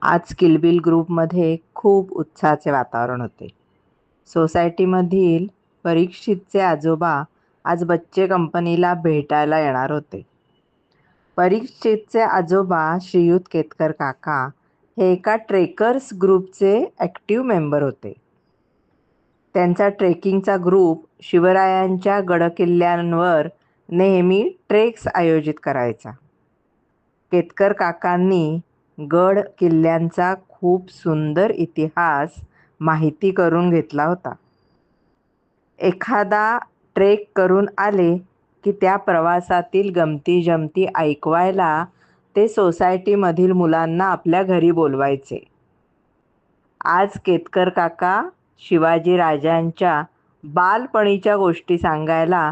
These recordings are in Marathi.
आज किलबिल ग्रुपमध्ये खूप उत्साहाचे वातावरण होते. सोसायटीमधील परीक्षितचे आजोबा आज बच्चे कंपनीला भेटायला येणार होते. परीक्षितचे आजोबा श्रीयुत केतकर काका हे एका ट्रेकर्स ग्रुपचे ॲक्टिव्ह मेंबर होते. त्यांचा ट्रेकिंगचा ग्रुप शिवरायांच्या गडकिल्ल्यांवर नेहमी ट्रेक्स आयोजित करायचा. केतकर काकांनी गड किल्ल्यांचा खूप सुंदर इतिहास माहिती करून घेतला होता. एखादा ट्रेक करून आले की त्या प्रवासातील गमती जमती ऐकवायला ते सोसायटीमधील मुलांना आपल्या घरी बोलवायचे. आज केतकर काका शिवाजी राजांच्या बालपणीच्या गोष्टी सांगायला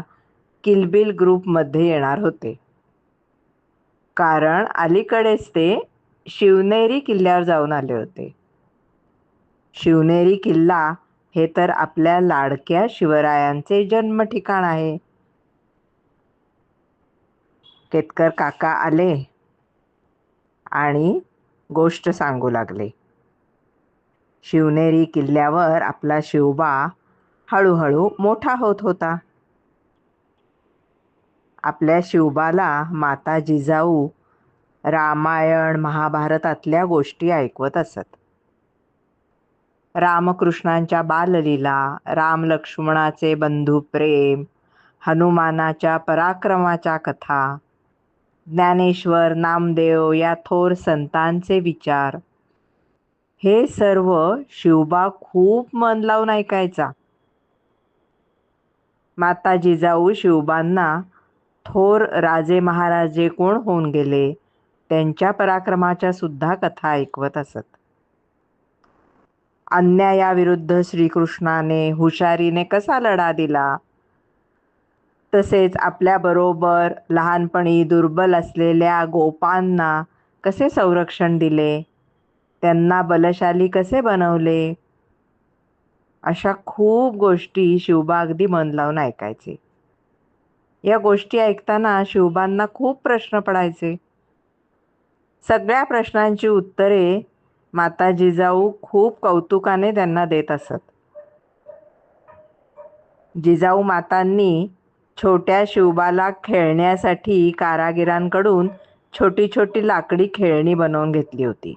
किलबिल ग्रुपमध्ये येणार होते. कारण अलीकडेच ते शिवनेरी किल्ल्यावर जाऊन आले होते. शिवनेरी किल्ला हे तर आपल्या लाडक्या शिवरायांचे जन्म ठिकाण आहे. केतकर काका आले आणि गोष्ट सांगू लागले. शिवनेरी किल्ल्यावर आपला शिवबा हळूहळू मोठा होत होता. आपल्या शिवबाला माता जिजाऊ रामायण महाभारतातल्या गोष्टी ऐकवत असत. रामकृष्णांच्या बाललीला, राम लक्ष्मणाचे बंधुप्रेम, हनुमानाच्या पराक्रमाच्या कथा, ज्ञानेश्वर नामदेव या थोर संतांचे विचार, हे सर्व शिवबा खूप मन लावून ऐकायचा. माता जिजाऊ शिवबांना थोर राजे महाराजे कोण होऊन गेले त्यांच्या पराक्रमाच्या सुद्धा कथा ऐकवत असत. अन्यायाविरुद्ध श्रीकृष्णाने हुशारीने कसा लढा दिला, तसेच आपल्याबरोबर लहानपणी दुर्बल असलेल्या गोपांना कसे संरक्षण दिले, त्यांना बलशाली कसे बनवले, अशा खूप गोष्टी शिवबा अगदी मन लावून ऐकायचे. या गोष्टी ऐकताना शिवबांना खूप प्रश्न पडायचे. सगळ्या प्रश्नांची उत्तरे माता जिजाऊ खूप कौतुकाने त्यांना देत असत. जिजाऊ मातांनी छोट्या शिवबाला खेळण्यासाठी कारागिरांकडून छोटी छोटी लाकडी खेळणी बनवून घेतली होती.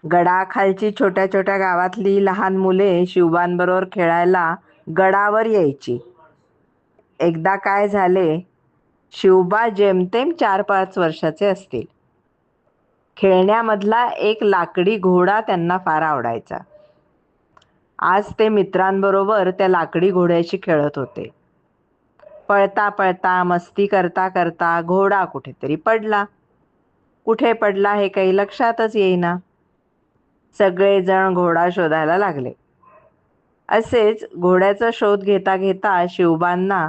गडाखालची छोट्या छोट्या गावातली लहान मुले शिवबांबरोबर खेळायला गडावर यायची. एकदा काय झाले, शिवबा जेमतेम 4-5 वर्षाचे असतील. खेळण्यामधला एक लाकडी घोडा त्यांना फार आवडायचा. आज ते मित्रांबरोबर त्या लाकडी घोड्याशी खेळत होते. पळता पळता मस्ती करता करता घोडा कुठेतरी पडला. कुठे पडला हे काही लक्षातच येईना. सगळेजण घोडा शोधायला लागले. असेच घोड्याचा शोध घेता घेता शिवबांना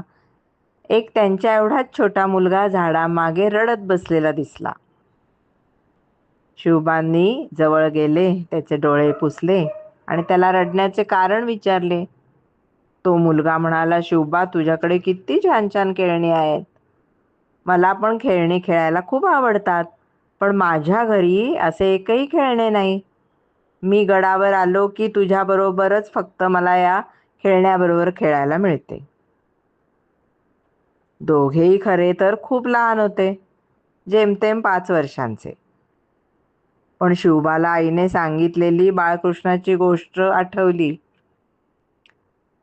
एक त्यांच्या एवढाच छोटा मुलगा झाडामागे रडत बसलेला दिसला. शिवबांनी जवळ गेले, त्याचे डोळे पुसले आणि त्याला रडण्याचे कारण विचारले. तो मुलगा म्हणाला, शिवबा, तुझ्याकडे किती छान छान खेळणी आहेत. मला पण खेळणी खेळायला खूप आवडतात, पण माझ्या घरी असे एकही खेळणे नाही. मी गडावर आलो की तुझ्याबरोबरच फक्त मला या खेळण्याबरोबर खेळायला मिळते. दोघेही खरे तर खूप लहान होते, जेमतेम 5 वर्षांचे. पण शिवबाला आईने सांगितलेली बाळकृष्णाची गोष्ट आठवली.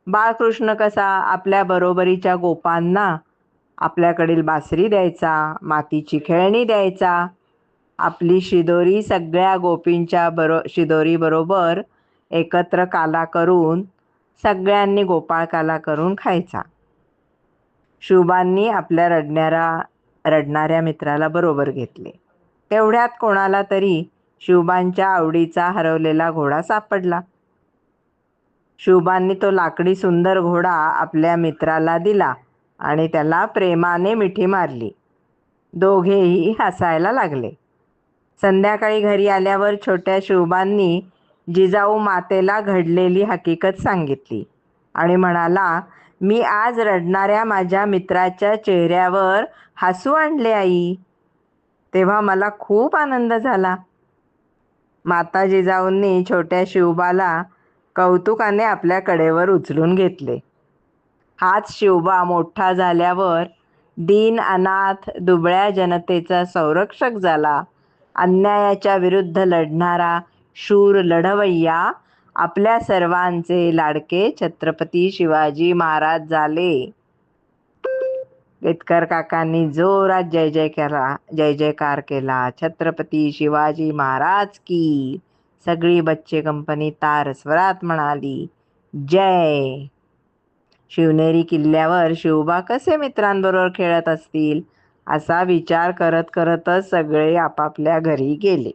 बाळकृष्ण कसा आपल्या बरोबरीच्या गोपांना आपल्याकडील बासरी द्यायचा, मातीची खेळणी द्यायचा, आपली शिदोरी सगळ्या गोपींच्या शिदोरीबरोबर एकत्र काला करून सगळ्यांनी गोपाळ काला करून खायचा. शिवबांनी आपल्या रडणाऱ्या मित्राला बरोबर घेतले. तेवढ्यात कोणाला तरी शिवबांच्या आवडीचा हरवलेला घोडा सापडला. शिवबांनी तो लाकडी सुंदर घोडा आपल्या मित्राला दिला आणि त्याला प्रेमाने मिठी मारली. दोघेही हसायला लागले. संध्याकाळी घरी आल्यावर छोट्या शिवबांनी जिजाऊ मातेला घडलेली हकीकत सांगितली आणि म्हणाला, मी आज रडणाऱ्या माझ्या मित्राच्या चेहऱ्यावर हसू आणले आई. तेव्हा मला खूप आनंद झाला. माता जिजाऊंनी छोट्या शिवबाला कौतुकाने आपल्या कडेवर उचलून घेतले. हाच शिवबा मोठा झाल्यावर दीन अनाथ दुबळ्या जनतेचा संरक्षक झाला. अन्यायाच्या विरुद्ध लढणारा शूर लढवय्या आपल्या सर्वांचे लाडके छत्रपती शिवाजी महाराज झाले. केतकर काकांनी जोरात जय जयकार केला. छत्रपती शिवाजी महाराज की. सगळी बच्चे कंपनी तार स्वरात म्हणाली, जय. शिवनेरी किल्ल्यावर शिवबा कसे मित्रांबरोबर खेळत असतील असा विचार करत करतच सगळे आपापल्या घरी गेले.